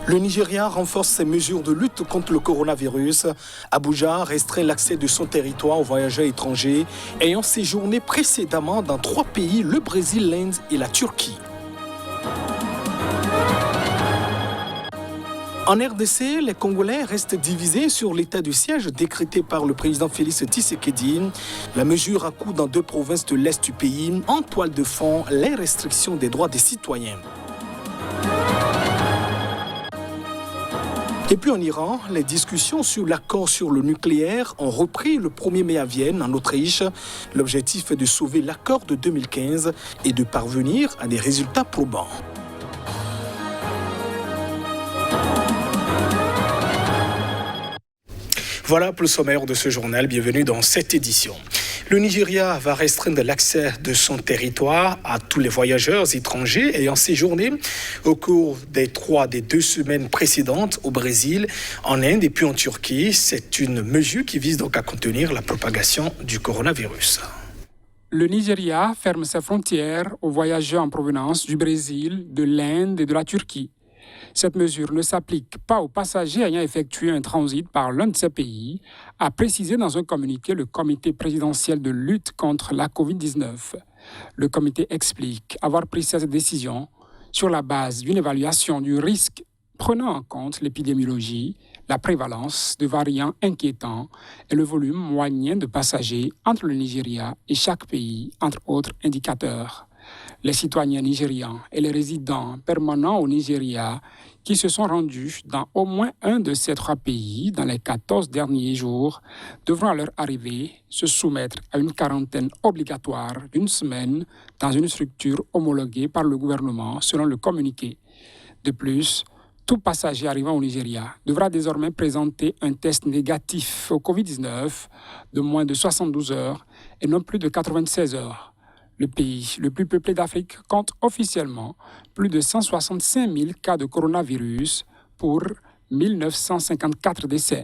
Le Nigeria renforce ses mesures de lutte contre le coronavirus. Abuja restreint l'accès de son territoire aux voyageurs étrangers ayant séjourné précédemment dans 3 pays, le Brésil, l'Inde et la Turquie. En RDC, les Congolais restent divisés sur l'état de siège décrété par le président Félix Tshisekedi. La mesure a cours dans 2 provinces de l'Est du pays, en toile de fond les restrictions des droits des citoyens. Et puis en Iran, les discussions sur l'accord sur le nucléaire ont repris le 1er mai à Vienne, en Autriche. L'objectif est de sauver l'accord de 2015 et de parvenir à des résultats probants. Voilà pour le sommaire de ce journal. Bienvenue dans cette édition. Le Nigeria va restreindre l'accès de son territoire à tous les voyageurs étrangers ayant séjourné au cours des 2 semaines précédentes au Brésil, en Inde et puis en Turquie. C'est une mesure qui vise donc à contenir la propagation du coronavirus. Le Nigeria ferme ses frontières aux voyageurs en provenance du Brésil, de l'Inde et de la Turquie. Cette mesure ne s'applique pas aux passagers ayant effectué un transit par l'un de ces pays, a précisé dans un communiqué le comité présidentiel de lutte contre la COVID-19. Le comité explique avoir pris cette décision sur la base d'une évaluation du risque prenant en compte l'épidémiologie, la prévalence de variants inquiétants et le volume moyen de passagers entre le Nigeria et chaque pays, entre autres indicateurs. Les citoyens nigérians et les résidents permanents au Nigeria qui se sont rendus dans au moins un de ces 3 pays dans les 14 derniers jours devront à leur arrivée se soumettre à une quarantaine obligatoire d'1 semaine dans une structure homologuée par le gouvernement selon le communiqué. De plus, tout passager arrivant au Nigeria devra désormais présenter un test négatif au Covid-19 de moins de 72 heures et non plus de 96 heures. Le pays le plus peuplé d'Afrique compte officiellement plus de 165 000 cas de coronavirus pour 1954 décès.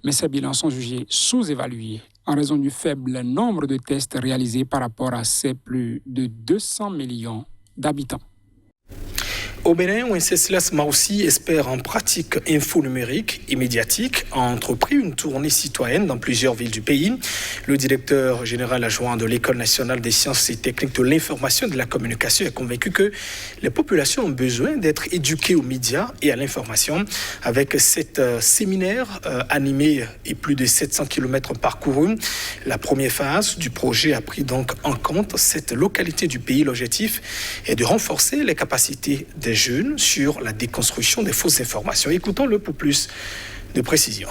Mais ces bilans sont jugés sous-évalués en raison du faible nombre de tests réalisés par rapport à ces plus de 200 millions d'habitants. Au Bénin, Wenceslas Maussi espère en pratique info-numérique et médiatique a entrepris une tournée citoyenne dans plusieurs villes du pays. Le directeur général adjoint de l'École nationale des sciences et techniques de l'information et de la communication est convaincu que les populations ont besoin d'être éduquées aux médias et à l'information. Avec 7 séminaires animés et plus de 700 km parcourus, la première phase du projet a pris donc en compte cette localité du pays. L'objectif est de renforcer les capacités des jeunes sur la déconstruction des fausses informations. Écoutons-le pour plus de précision.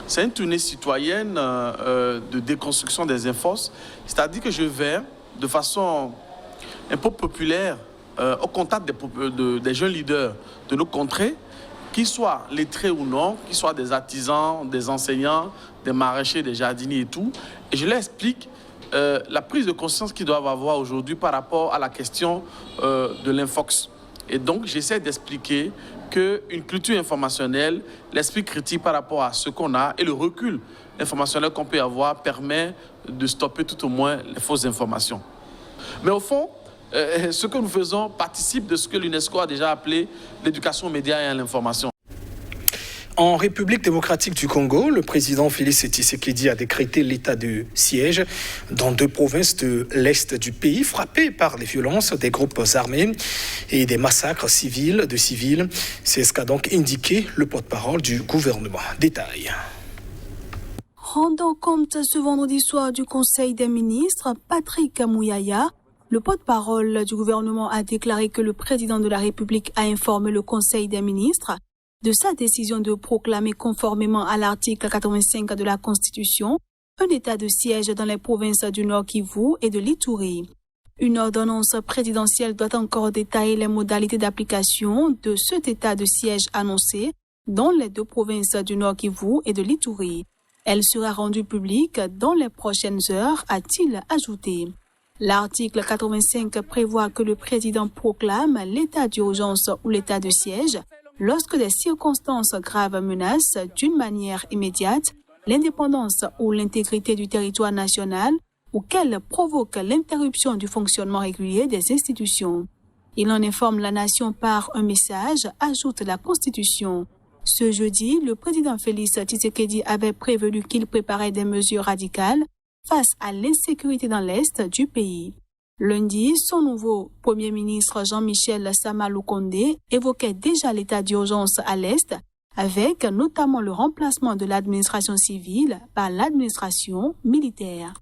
C'est une tournée citoyenne de déconstruction des infos, c'est-à-dire que je vais de façon un peu populaire au contact des jeunes leaders de nos contrées, qu'ils soient lettrés ou non, qu'ils soient des artisans, des enseignants, des maraîchers, des jardiniers et tout. Et je leur explique la prise de conscience qu'ils doivent avoir aujourd'hui par rapport à la question de l'infox. Et donc, j'essaie d'expliquer qu'une culture informationnelle, l'esprit critique par rapport à ce qu'on a et le recul informationnel qu'on peut avoir permet de stopper tout au moins les fausses informations. Mais au fond, ce que nous faisons participe de ce que l'UNESCO a déjà appelé l'éducation aux médias et à l'information. En République démocratique du Congo, le président Félix Tshisekedi a décrété l'état de siège dans 2 provinces de l'Est du pays, frappées par les violences des groupes armés et des massacres de civils. C'est ce qu'a donc indiqué le porte-parole du gouvernement. Détail. Rendant compte ce vendredi soir du Conseil des ministres, Patrick Mouyaya, le porte-parole du gouvernement, a déclaré que le président de la République a informé le Conseil des ministres de sa décision de proclamer conformément à l'article 85 de la Constitution un état de siège dans les provinces du Nord Kivu et de l'Ituri. Une ordonnance présidentielle doit encore détailler les modalités d'application de cet état de siège annoncé dans les 2 provinces du Nord Kivu et de l'Ituri. Elle sera rendue publique dans les prochaines heures, a-t-il ajouté. L'article 85 prévoit que le président proclame l'état d'urgence ou l'état de siège lorsque des circonstances graves menacent d'une manière immédiate l'indépendance ou l'intégrité du territoire national ou qu'elles provoquent l'interruption du fonctionnement régulier des institutions. Il en informe la nation par un message, ajoute la Constitution. Ce jeudi, le président Félix Tshisekedi avait prévenu qu'il préparait des mesures radicales face à l'insécurité dans l'Est du pays. Lundi, son nouveau Premier ministre Jean-Michel Sama Lukonde évoquait déjà l'état d'urgence à l'Est, avec notamment le remplacement de l'administration civile par l'administration militaire.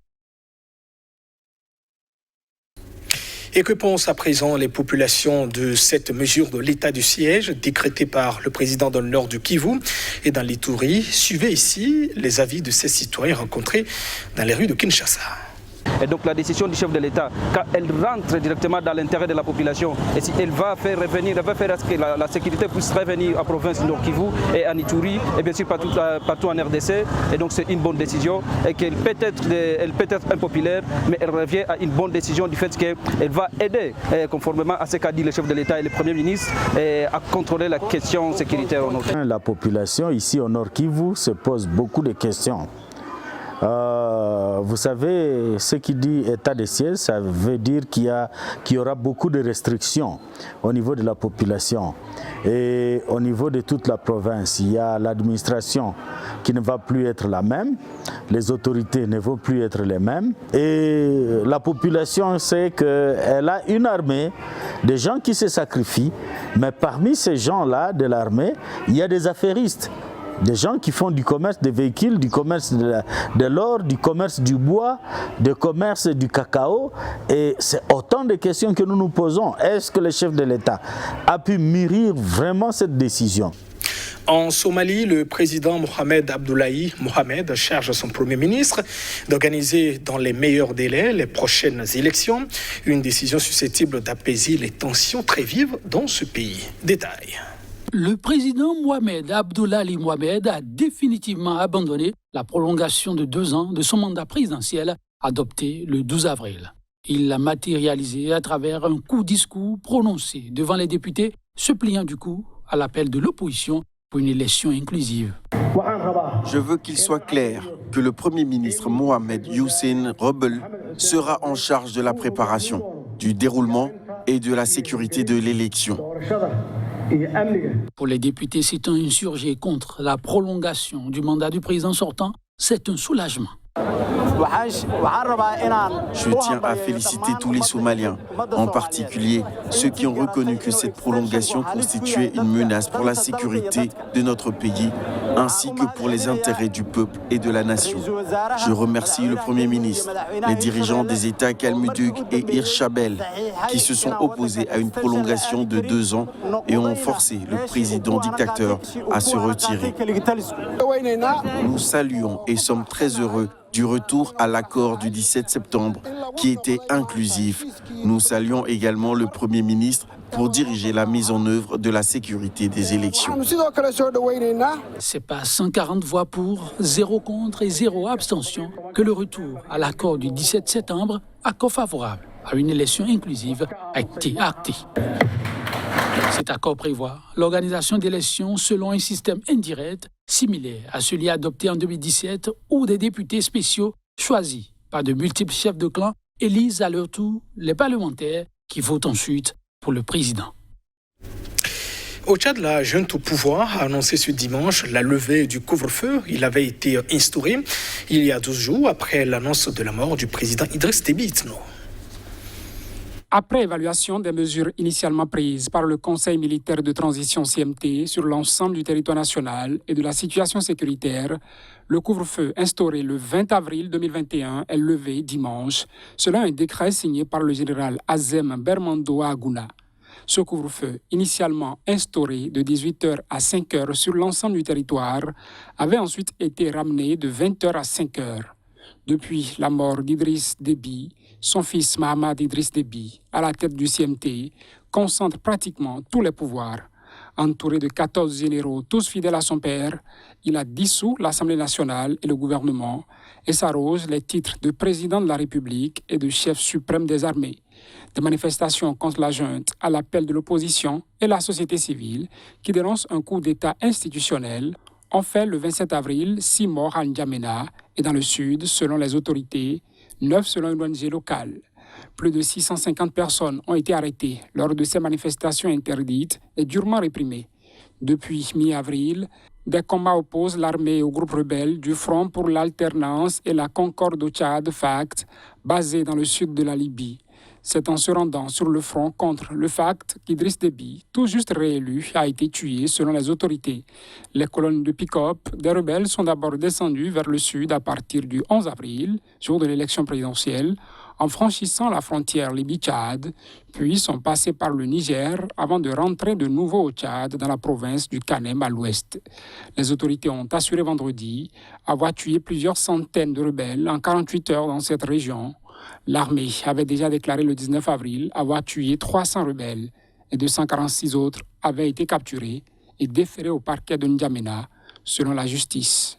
Et que pensent à présent les populations de cette mesure de l'état du siège décrétée par le président dans le nord du Kivu et dans l'Ituri? Suivez ici les avis de ces citoyens rencontrés dans les rues de Kinshasa. Et donc la décision du chef de l'État, quand elle rentre directement dans l'intérêt de la population, et si elle va faire revenir, elle va faire à ce que la sécurité puisse revenir en province du Nord Kivu et en Ituri, et bien sûr partout en RDC, et donc c'est une bonne décision, et qu'elle peut être impopulaire, mais elle revient à une bonne décision du fait qu'elle va aider, conformément à ce qu'a dit le chef de l'État et le Premier ministre, à contrôler la question sécuritaire au Nord. La population ici au Nord Kivu se pose beaucoup de questions. Vous savez, ce qui dit état de siège, ça veut dire qu'il y aura beaucoup de restrictions au niveau de la population. Et au niveau de toute la province, il y a l'administration qui ne va plus être la même, les autorités ne vont plus être les mêmes. Et la population sait qu'elle a une armée, des gens qui se sacrifient, mais parmi ces gens-là de l'armée, il y a des affairistes. Des gens qui font du commerce des véhicules, du commerce de l'or, du commerce du bois, du commerce du cacao. Et c'est autant de questions que nous nous posons. Est-ce que le chef de l'État a pu mûrir vraiment cette décision? En Somalie, le président Mohamed Abdullahi Mohamed charge son Premier ministre d'organiser dans les meilleurs délais les prochaines élections. Une décision susceptible d'apaiser les tensions très vives dans ce pays. Détail. Le président Mohamed Abdullahi Mohamed a définitivement abandonné la prolongation de 2 ans de son mandat présidentiel adopté le 12 avril. Il l'a matérialisé à travers un court discours prononcé devant les députés, se pliant du coup à l'appel de l'opposition pour une élection inclusive. Je veux qu'il soit clair que le Premier ministre Mohamed Hussein Rebel sera en charge de la préparation, du déroulement et de la sécurité de l'élection. Pour les députés s'étant insurgés contre la prolongation du mandat du président sortant, c'est un soulagement. Je tiens à féliciter tous les Somaliens, en particulier ceux qui ont reconnu que cette prolongation constituait une menace pour la sécurité de notre pays, ainsi que pour les intérêts du peuple et de la nation. Je remercie le Premier ministre, les dirigeants des États Kalmudug et Hirshabelle, qui se sont opposés à une prolongation de 2 ans et ont forcé le président dictateur à se retirer. Nous saluons et sommes très heureux du retour à l'accord du 17 septembre qui était inclusif. Nous saluons également le Premier ministre pour diriger la mise en œuvre de la sécurité des élections. C'est pas 140 voix pour, 0 contre et 0 abstention que le retour à l'accord du 17 septembre, accord favorable à une élection inclusive, a été acté. Cet accord prévoit l'organisation d'élections selon un système indirect similaire à celui adopté en 2017 où des députés spéciaux choisis par de multiples chefs de clan élisent à leur tour les parlementaires qui votent ensuite pour le président. Au Tchad, la junte au pouvoir a annoncé ce dimanche la levée du couvre-feu. Il avait été instauré il y a 12 jours après l'annonce de la mort du président Idriss Déby Itno. Après évaluation des mesures initialement prises par le Conseil militaire de transition CMT sur l'ensemble du territoire national et de la situation sécuritaire, le couvre-feu instauré le 20 avril 2021 est levé dimanche, selon un décret signé par le général Azem Bermando Aguna. Ce couvre-feu, initialement instauré de 18h à 5h sur l'ensemble du territoire, avait ensuite été ramené de 20h à 5h. Depuis la mort d'Idriss Déby, son fils Mahamad Idriss Déby, à la tête du CMT, concentre pratiquement tous les pouvoirs. Entouré de 14 généraux, tous fidèles à son père, il a dissous l'Assemblée nationale et le gouvernement et s'arrose les titres de président de la République et de chef suprême des armées. Des manifestations contre la junte à l'appel de l'opposition et la société civile qui dénoncent un coup d'État institutionnel ont fait le 27 avril 6 morts à N'Djamena et dans le sud, selon les autorités, 9 selon une ONG locale. Plus de 650 personnes ont été arrêtées lors de ces manifestations interdites et durement réprimées. Depuis mi-avril, des combats opposent l'armée au groupe rebelle du Front pour l'alternance et la concorde au Tchad, FACT, basé dans le sud de la Libye. C'est en se rendant sur le front contre le FACT qu'Idriss Déby, tout juste réélu, a été tué selon les autorités. Les colonnes de pick-up des rebelles sont d'abord descendues vers le sud à partir du 11 avril, jour de l'élection présidentielle, en franchissant la frontière Libye-Tchad, puis sont passés par le Niger avant de rentrer de nouveau au Tchad dans la province du Kanem à l'ouest. Les autorités ont assuré vendredi avoir tué plusieurs centaines de rebelles en 48 heures dans cette région. L'armée avait déjà déclaré le 19 avril avoir tué 300 rebelles et 246 autres avaient été capturés et déférés au parquet de N'Djamena, selon la justice.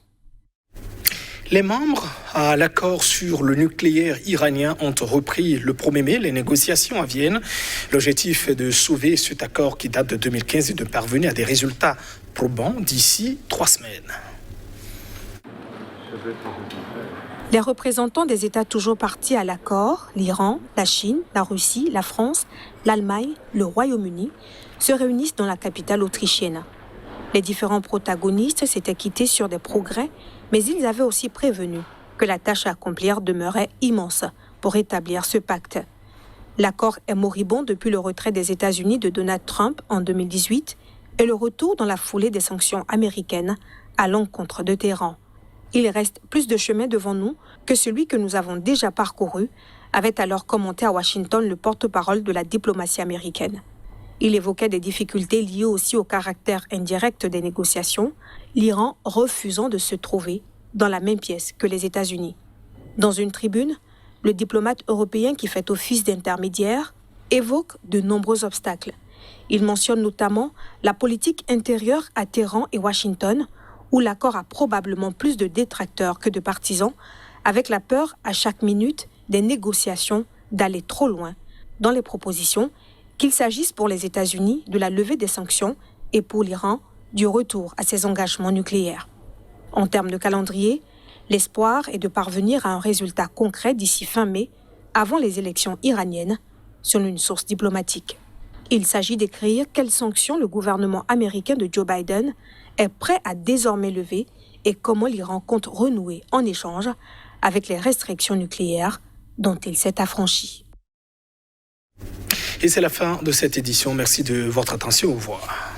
Les membres à l'accord sur le nucléaire iranien ont repris le 1er mai les négociations à Vienne. L'objectif est de sauver cet accord qui date de 2015 et de parvenir à des résultats probants d'ici 3 semaines. Les représentants des États toujours partis à l'accord, l'Iran, la Chine, la Russie, la France, l'Allemagne, le Royaume-Uni, se réunissent dans la capitale autrichienne. Les différents protagonistes s'étaient quittés sur des progrès, mais ils avaient aussi prévenu que la tâche à accomplir demeurait immense pour établir ce pacte. L'accord est moribond depuis le retrait des États-Unis de Donald Trump en 2018 et le retour dans la foulée des sanctions américaines à l'encontre de Téhéran. Il reste plus de chemin devant nous que celui que nous avons déjà parcouru, avait alors commenté à Washington le porte-parole de la diplomatie américaine. Il évoquait des difficultés liées aussi au caractère indirect des négociations, l'Iran refusant de se trouver dans la même pièce que les États-Unis. Dans une tribune, le diplomate européen qui fait office d'intermédiaire évoque de nombreux obstacles. Il mentionne notamment la politique intérieure à Téhéran et Washington, où l'accord a probablement plus de détracteurs que de partisans, avec la peur à chaque minute des négociations d'aller trop loin dans les propositions, qu'il s'agisse pour les États-Unis de la levée des sanctions et pour l'Iran du retour à ses engagements nucléaires. En termes de calendrier, l'espoir est de parvenir à un résultat concret d'ici fin mai, avant les élections iraniennes, selon une source diplomatique. Il s'agit d'écrire quelles sanctions le gouvernement américain de Joe Biden est prêt à désormais lever et comment l'Iran compte renouer en échange avec les restrictions nucléaires dont il s'est affranchi. Et c'est la fin de cette édition. Merci de votre attention. Au revoir.